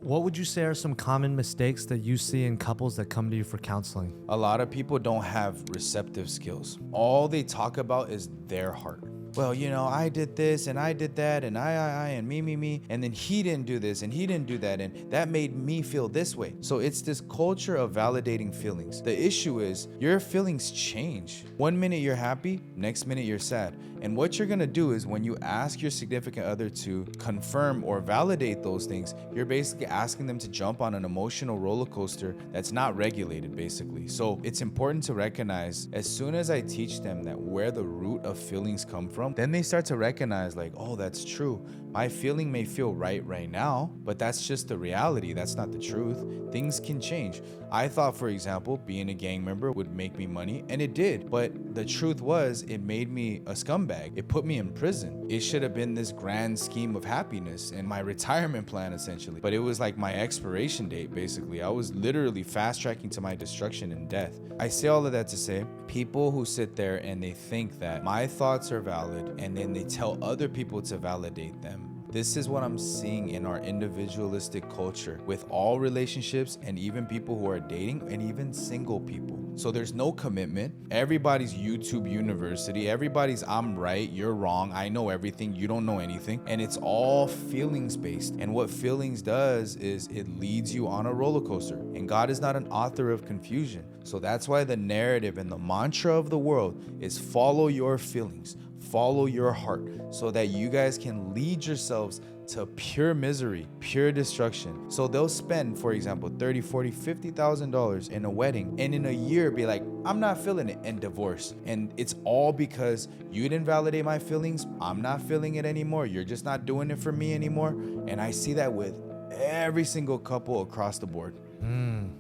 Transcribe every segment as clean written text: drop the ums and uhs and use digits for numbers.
What would you say are some common mistakes that you see in couples that come to you for counseling? A lot of people don't have receptive skills. All they talk about is their heart. Well, I did this and I did that and I and me, and then he didn't do this and he didn't do that and that made me feel this way. So it's this culture of validating feelings. The issue is your feelings change. One minute you're happy, next minute you're sad. And what you're gonna do is when you ask your significant other to confirm or validate those things, you're basically asking them to jump on an emotional roller coaster that's not regulated, basically. So it's important to recognize as soon as I teach them that where the root of feelings come from, then they start to recognize like, oh, that's true. My feeling may feel right now, but that's just the reality. That's not the truth. Things can change. I thought, for example, being a gang member would make me money, and it did. But the truth was, it made me a scumbag. It put me in prison. It should have been this grand scheme of happiness and my retirement plan, essentially. But it was like my expiration date, basically. I was literally fast tracking to my destruction and death. I say all of that to say, people who sit there and they think that my thoughts are valid, and then they tell other people to validate them. This is what I'm seeing in our individualistic culture with all relationships and even people who are dating and even single people. So there's no commitment. Everybody's YouTube university. Everybody's I'm right, you're wrong, I know everything, you don't know anything. And it's all feelings based. And what feelings does is it leads you on a roller coaster. And God is not an author of confusion. So that's why the narrative and the mantra of the world is follow your feelings. Follow your heart so that you guys can lead yourselves to pure misery, pure destruction. So they'll spend, for example, $30, $40, $50,000 in a wedding, and in a year be like, I'm not feeling it, and divorce. And it's all because you didn't validate my feelings. I'm not feeling it anymore. You're just not doing it for me anymore. And I see that with every single couple across the board.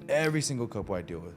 Every single couple I deal with.